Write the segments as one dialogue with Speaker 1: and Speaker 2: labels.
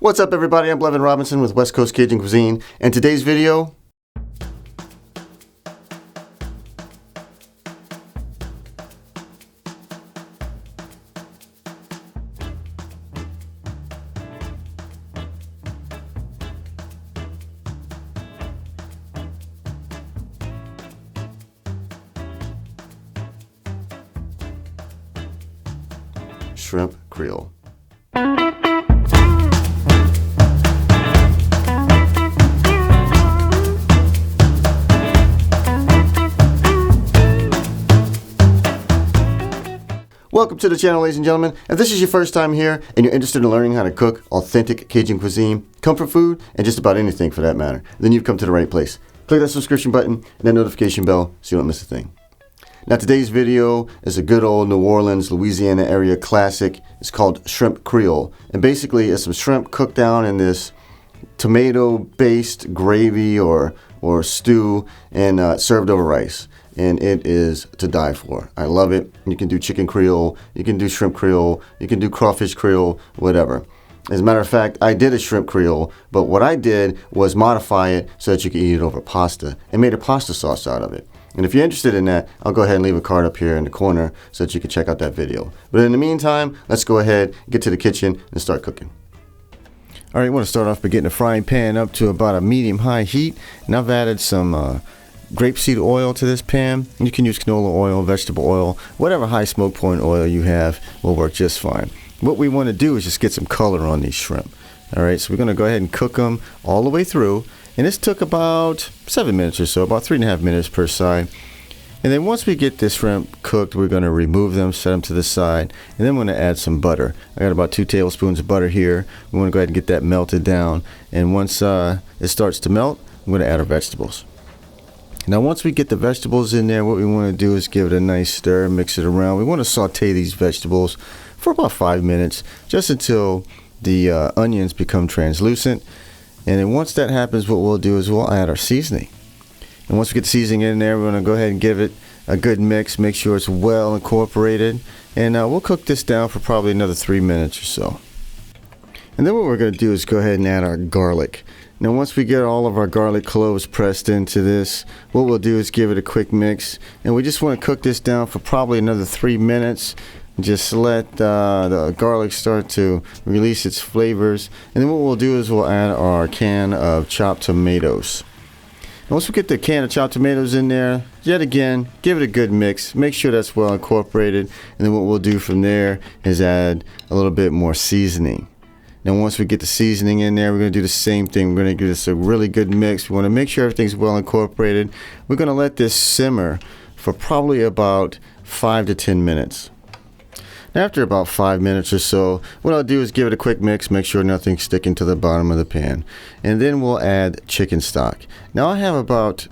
Speaker 1: What's up, everybody? I'm Blevin Robinson with West Coast Cajun Cuisine, and today's video, Shrimp Creole. Welcome to the channel, ladies and gentlemen. If this is your first time here and you're interested in learning how to cook authentic Cajun cuisine, comfort food, and just about anything for that matter, then you've come to the right place. Click that subscription button and that notification bell so you don't miss a thing. Now, today's video is a good old New Orleans, Louisiana area classic. It's called Shrimp Creole. And basically, it's some shrimp cooked down in this tomato-based gravy or stew and served over rice. And it is to die for. I love it. You can do chicken Creole, you can do shrimp Creole, you can do crawfish Creole, whatever. As a matter of fact, I did a shrimp Creole, but what I did was modify it so that you can eat it over pasta and made a pasta sauce out of it. And if you're interested in that, I'll go ahead and leave a card up here in the corner so that you can check out that video. But in the meantime, let's go ahead, get to the kitchen, and start cooking. All right, I want to start off by getting the frying pan up to about a medium-high heat. And I've added some grapeseed oil to this pan. You can use canola oil, vegetable oil, whatever high smoke point oil you have will work just fine. What we want to do is just get some color on these shrimp. All right, so we're going to go ahead and cook them all the way through. And this took about 7 minutes or so, about 3.5 minutes per side. And then once we get this shrimp cooked, we're going to remove them, set them to the side, and then we're going to add some butter. I got about 2 tablespoons of butter here. We want to go ahead and get that melted down. And once it starts to melt, I'm going to add our vegetables. Now, once we get the vegetables in there, what we want to do is give it a nice stir, mix it around. We want to saute these vegetables for about 5 minutes, just until the onions become translucent. And then once that happens, what we'll do is we'll add our seasoning. And once we get the seasoning in there, we're going to go ahead and give it a good mix, make sure it's well incorporated. And we'll cook this down for probably another 3 minutes or so. And then what we're going to do is go ahead and add our garlic. Now, once we get all of our garlic cloves pressed into this, what we'll do is give it a quick mix. And we just want to cook this down for probably another 3 minutes. Just let the garlic start to release its flavors. And then what we'll do is we'll add our can of chopped tomatoes. And once we get the can of chopped tomatoes in there, yet again, give it a good mix. Make sure that's well incorporated. And then what we'll do from there is add a little bit more seasoning. Now, once we get the seasoning in there, we're going to do the same thing. We're going to give this a really good mix. We want to make sure everything's well incorporated. We're going to let this simmer for probably about 5 to 10 minutes. After about 5 minutes or so, what I'll do is give it a quick mix, make sure nothing's sticking to the bottom of the pan. And then we'll add chicken stock. Now, I have about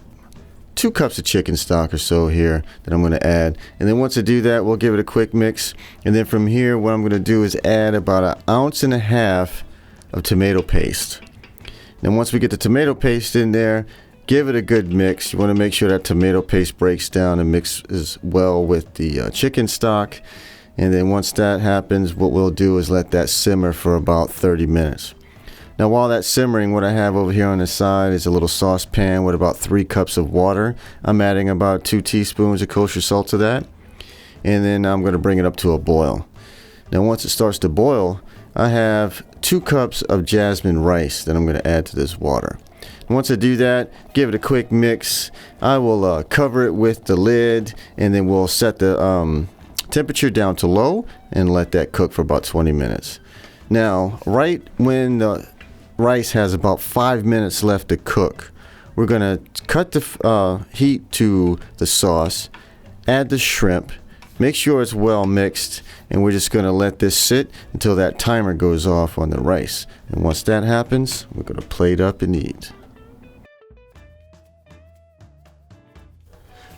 Speaker 1: 2 cups of chicken stock or so here that I'm going to add. And then once I do that, we'll give it a quick mix. And then from here, what I'm going to do is add about 1.5 ounces of tomato paste. Then once we get the tomato paste in there, give it a good mix. You want to make sure that tomato paste breaks down and mixes well with the chicken stock. And then once that happens, what we'll do is let that simmer for about 30 minutes. Now, while that's simmering, what I have over here on the side is a little saucepan with about 3 cups of water. I'm adding about 2 teaspoons of kosher salt to that. And then I'm going to bring it up to a boil. Now, once it starts to boil, I have 2 cups of Jasmin rice that I'm going to add to this water. And once I do that, give it a quick mix. I will cover it with the lid, and then we'll set the temperature down to low and let that cook for about 20 minutes. Now, right when the rice has about 5 minutes left to cook, we're going to cut the heat to the sauce, add the shrimp, make sure it's well mixed, and we're just going to let this sit until that timer goes off on the rice. And once that happens, we're going to plate up and eat.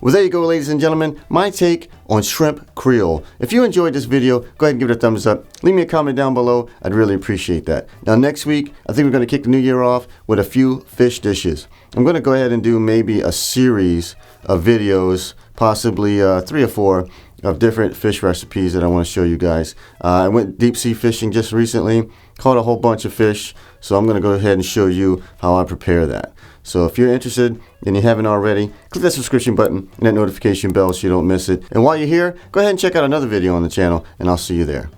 Speaker 1: Well, there you go, ladies and gentlemen, my take on Shrimp Creole. If you enjoyed this video, go ahead and give it a thumbs up. Leave me a comment down below. I'd really appreciate that. Now, next week, I think we're going to kick the new year off with a few fish dishes. I'm going to go ahead and do maybe a series of videos, possibly 3 or 4, of different fish recipes that I want to show you guys. I went deep sea fishing just recently, caught a whole bunch of fish, so I'm going to go ahead and show you how I prepare that. So if you're interested and you haven't already, click that subscription button and that notification bell so you don't miss it. And while you're here, go ahead and check out another video on the channel, and I'll see you there.